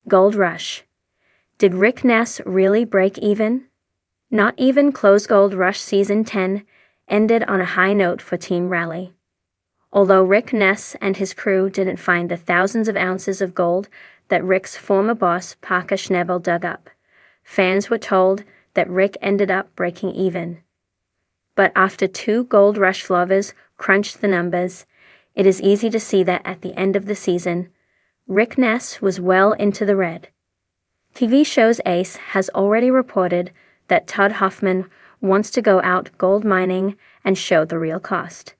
Gold Rush. Did Rick Ness really break even? Not even close. Gold Rush Season 10 ended on a high note for Team Raleigh. Although Rick Ness and his crew didn't find the thousands of ounces of gold that Rick's former boss Parker Schnebel dug up, fans were told that Rick ended up breaking even. But after two Gold Rush lovers crunched the numbers, it is easy to see that at the end of the season, Rick Ness was well into the red. TV show's Ace has already reported that Todd Hoffman wants to go out gold mining and show the real cost.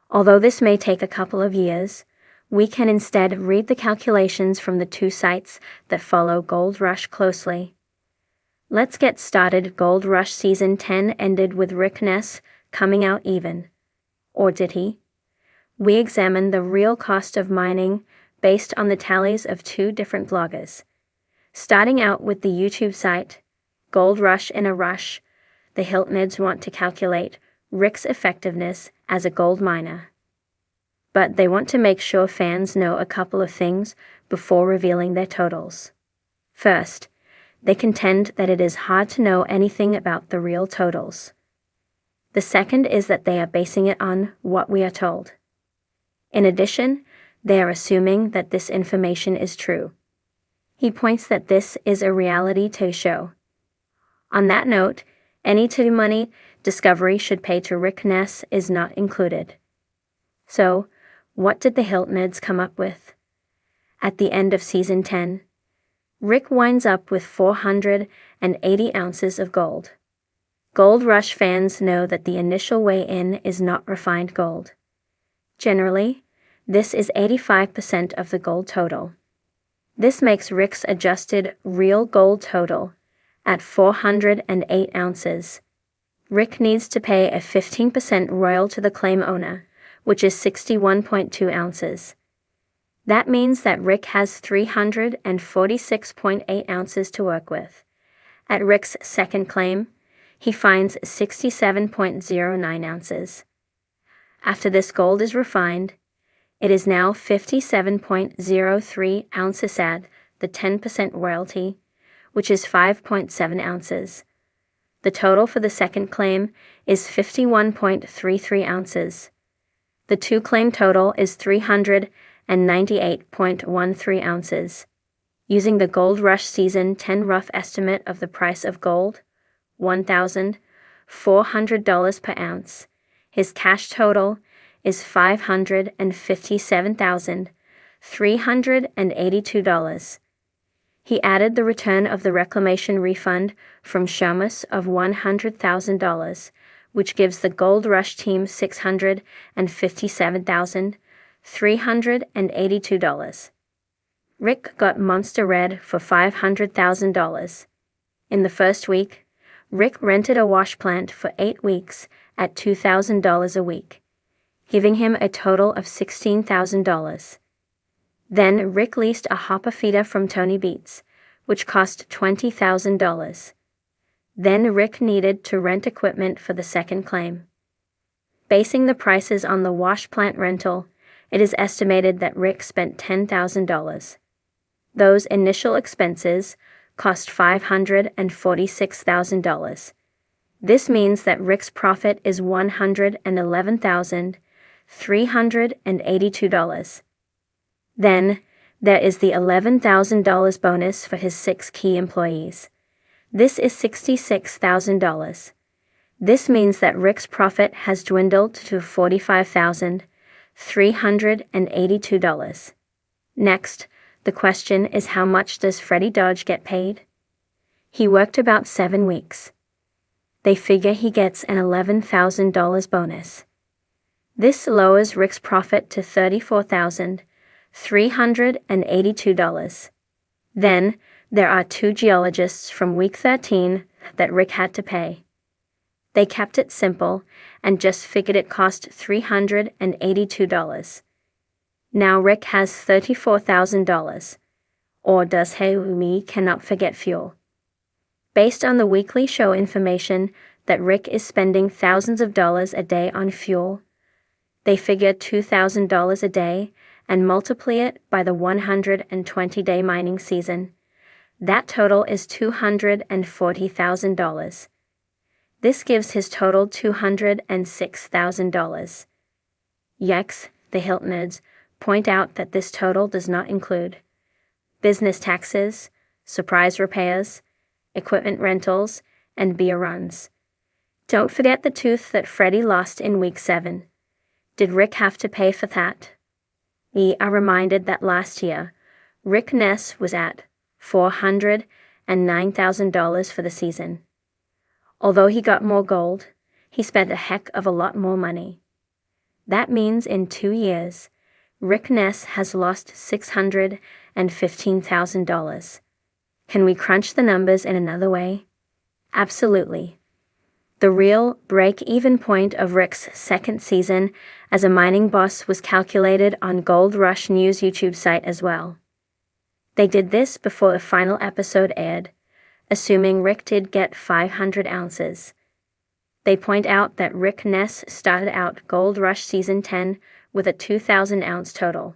Although this may take a couple of years, we can instead read the calculations from the two sites that follow Gold Rush closely. Let's get started. Gold Rush Season 10 ended with Rick Ness coming out even. Or did he? We examine the real cost of mining based on the tallies of two different bloggers. Starting out with the YouTube site, Gold Rush in a Rush, the Hiltneds want to calculate Rick's effectiveness as a gold miner. But they want to make sure fans know a couple of things before revealing their totals. First, they contend that it is hard to know anything about the real totals. The second is that they are basing it on what we are told. In addition, they are assuming that this information is true. He points that this is a reality TV show. On that note, any TV money Discovery should pay to Rick Ness is not included. So, what did the Hiltneds come up with? At the end of Season 10, Rick winds up with 480 ounces of gold. Gold Rush fans know that the initial weigh-in is not refined gold. Generally, this is 85% of the gold total. This makes Rick's adjusted real gold total at 408 ounces. Rick needs to pay a 15% royalty to the claim owner, which is 61.2 ounces. That means that Rick has 346.8 ounces to work with. At Rick's second claim, he finds 67.09 ounces. After this gold is refined, it is now 57.03 ounces at the 10% royalty, which is 5.7 ounces. The total for the second claim is 51.33 ounces. The two-claim total is 398.13 ounces. Using the Gold Rush Season 10 rough estimate of the price of gold, $1,400 per ounce, his cash total is $557,382. He added the return of the reclamation refund from Shomus of $100,000, which gives the Gold Rush team $657,382. Rick got Monster Red for $500,000. In the first week, Rick rented a wash plant for 8 weeks at $2,000 a week, giving him a total of $16,000. Then Rick leased a hopper feeder from Tony Beats, which cost $20,000. Then Rick needed to rent equipment for the second claim. Basing the prices on the wash plant rental, it is estimated that Rick spent $10,000. Those initial expenses cost $546,000. This means that Rick's profit is $111,382. Then, there is the $11,000 bonus for his 6 key employees. This is $66,000. This means that Rick's profit has dwindled to $45,382. Next, the question is, how much does Freddie Dodge get paid? He worked about 7 weeks. They figure he gets an $11,000 bonus. This lowers Rick's profit to $34,382. Then, there are 2 geologists from week 13 that Rick had to pay. They kept it simple and just figured it cost $382. Now Rick has $34,000. Or does he? We cannot forget fuel. Based on the weekly show information that Rick is spending thousands of dollars a day on fuel, they figure $2,000 a day and multiply it by the 120-day mining season. That total is $240,000. This gives his total $206,000. Yikes, the Hiltoners point out that this total does not include business taxes, surprise repairs, equipment rentals, and beer runs. Don't forget the tooth that Freddie lost in Week 7. Did Rick have to pay for that? We are reminded that last year, Rick Ness was at $409,000 for the season. Although he got more gold, he spent a heck of a lot more money. That means in 2 years, Rick Ness has lost $615,000. Can we crunch the numbers in another way? Absolutely. The real break-even point of Rick's second season as a mining boss was calculated on Gold Rush News' YouTube site as well. They did this before the final episode aired, assuming Rick did get 500 ounces. They point out that Rick Ness started out Gold Rush Season 10 with a 2,000-ounce total.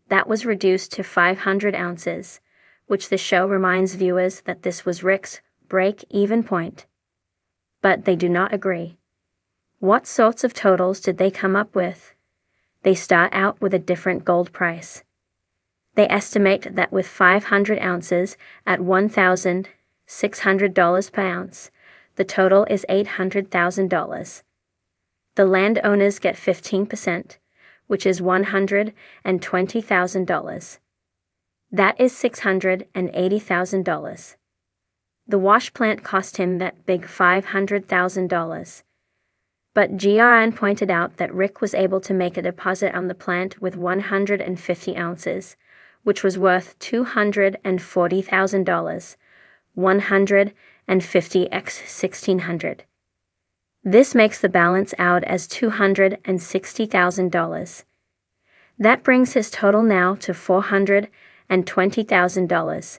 That was reduced to 500 ounces, which the show reminds viewers that this was Rick's break-even point. But they do not agree. What sorts of totals did they come up with? They start out with a different gold price. They estimate that with 500 ounces at $1,600 per ounce, the total is $800,000. The landowners get 15%, which is $120,000. That is $680,000. The wash plant cost him that big $500,000. But GRN pointed out that Rick was able to make a deposit on the plant with 150 ounces, which was worth $240,000, 150 x 1,600. This makes the balance out as $260,000. That brings his total now to $420,000.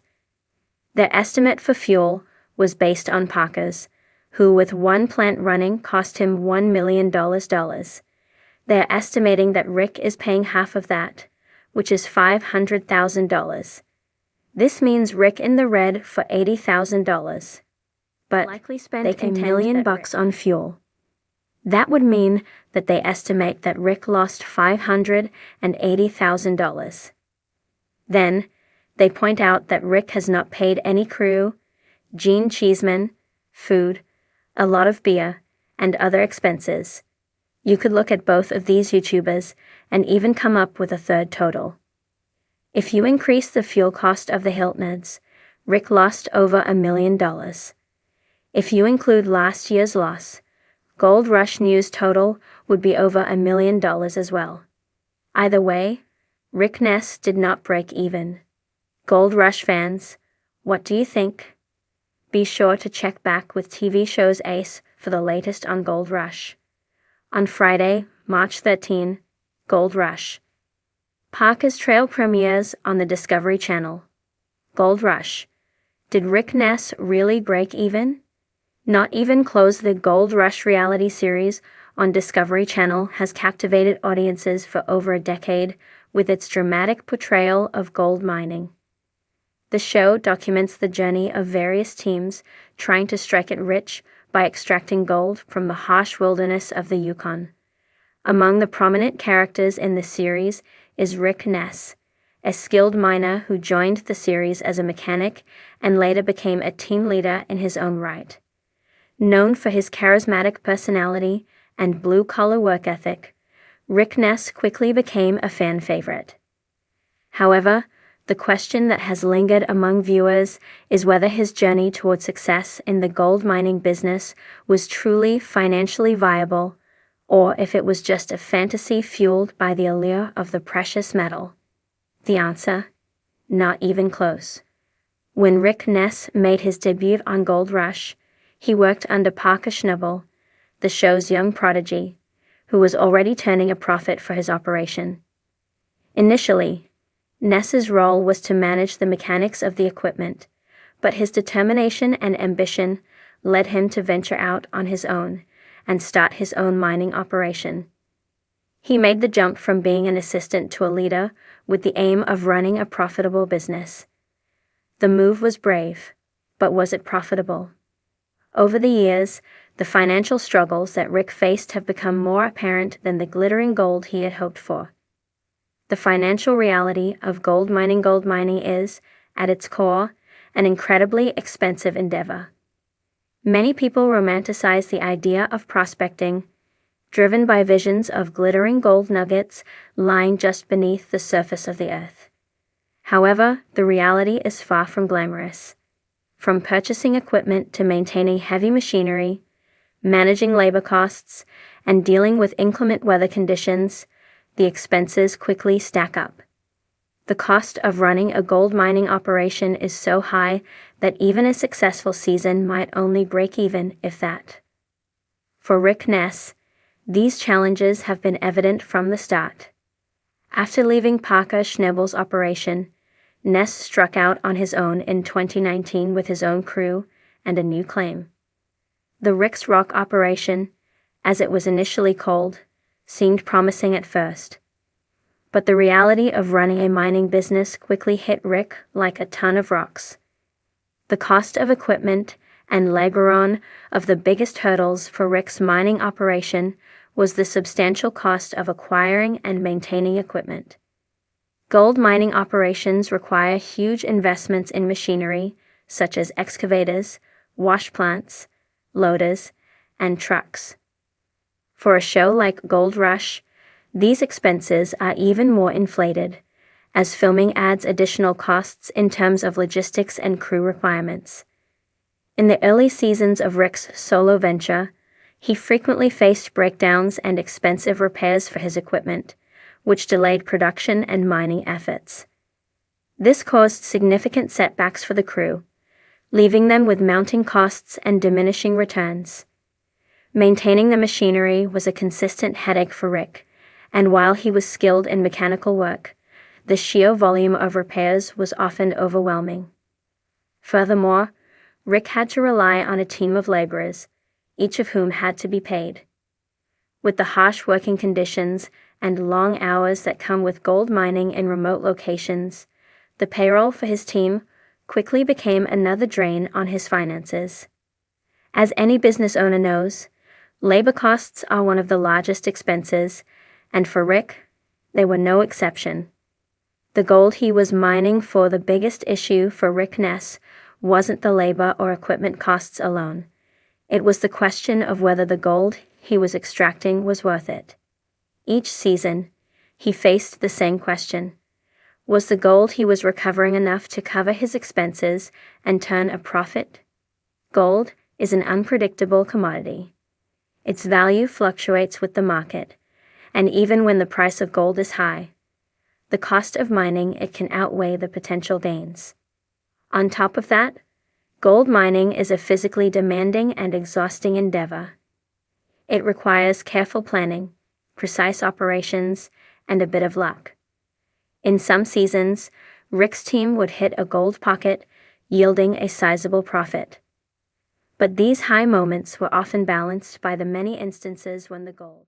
Their estimate for fuel was based on Parker's, who with one plant running cost him $1 million. They're estimating that Rick is paying half of that, which is $500,000. This means Rick in the red for $80,000. But likely spent they $1 million on fuel. That would mean that they estimate that Rick lost $580,000. Then, they point out that Rick has not paid any crew, Gene Cheeseman, food, a lot of beer, and other expenses. You could look at both of these YouTubers and even come up with a third total. If you increase the fuel cost of the Hiltoners, Rick lost over $1 million. If you include last year's loss, Gold Rush News total would be over $1 million as well. Either way, Rick Ness did not break even. Gold Rush fans, what do you think? Be sure to check back with TV Show's Ace for the latest on Gold Rush. On Friday, March 13, Gold Rush. Parker's Trail premieres on the Discovery Channel. Gold Rush. Did Rick Ness really break even? Not even close. The Gold Rush reality series on Discovery Channel has captivated audiences for over a decade with its dramatic portrayal of gold mining. The show documents the journey of various teams trying to strike it rich by extracting gold from the harsh wilderness of the Yukon. Among the prominent characters in the series is Rick Ness, a skilled miner who joined the series as a mechanic and later became a team leader in his own right. Known for his charismatic personality and blue-collar work ethic, Rick Ness quickly became a fan favorite. However, the question that has lingered among viewers is whether his journey toward success in the gold mining business was truly financially viable, or if it was just a fantasy fueled by the allure of the precious metal. The answer? Not even close. When Rick Ness made his debut on Gold Rush, he worked under Parker Schnabel, the show's young prodigy, who was already turning a profit for his operation. Initially, Ness's role was to manage the mechanics of the equipment, but his determination and ambition led him to venture out on his own and start his own mining operation. He made the jump from being an assistant to a leader with the aim of running a profitable business. The move was brave, but was it profitable? Over the years, the financial struggles that Rick faced have become more apparent than the glittering gold he had hoped for. The financial reality of gold mining is, at its core, an incredibly expensive endeavor. Many people romanticize the idea of prospecting, driven by visions of glittering gold nuggets lying just beneath the surface of the earth. However, the reality is far from glamorous. From purchasing equipment to maintaining heavy machinery, managing labor costs, and dealing with inclement weather conditions, the expenses quickly stack up. The cost of running a gold mining operation is so high that even a successful season might only break even, if that. For Rick Ness, these challenges have been evident from the start. After leaving Parker Schnebel's operation, Ness struck out on his own in 2019 with his own crew and a new claim. The Rick's Rock operation, as it was initially called, seemed promising at first. But the reality of running a mining business quickly hit Rick like a ton of rocks. The cost of equipment and labor of the biggest hurdles for Rick's mining operation was the substantial cost of acquiring and maintaining equipment. Gold mining operations require huge investments in machinery, such as excavators, wash plants, loaders, and trucks. For a show like Gold Rush, these expenses are even more inflated, as filming adds additional costs in terms of logistics and crew requirements. In the early seasons of Rick's solo venture, he frequently faced breakdowns and expensive repairs for his equipment, which delayed production and mining efforts. This caused significant setbacks for the crew, leaving them with mounting costs and diminishing returns. Maintaining the machinery was a consistent headache for Rick, and while he was skilled in mechanical work, the sheer volume of repairs was often overwhelming. Furthermore, Rick had to rely on a team of laborers, each of whom had to be paid. With the harsh working conditions and long hours that come with gold mining in remote locations, the payroll for his team quickly became another drain on his finances. As any business owner knows, labor costs are one of the largest expenses, and for Rick, they were no exception. The gold he was mining for, the biggest issue for Rick Ness wasn't the labor or equipment costs alone. It was the question of whether the gold he was extracting was worth it. Each season, he faced the same question. Was the gold he was recovering enough to cover his expenses and turn a profit? Gold is an unpredictable commodity. Its value fluctuates with the market, and even when the price of gold is high, the cost of mining it can outweigh the potential gains. On top of that, gold mining is a physically demanding and exhausting endeavor. It requires careful planning, precise operations, and a bit of luck. In some seasons, Rick's team would hit a gold pocket, yielding a sizable profit. But these high moments were often balanced by the many instances when the gold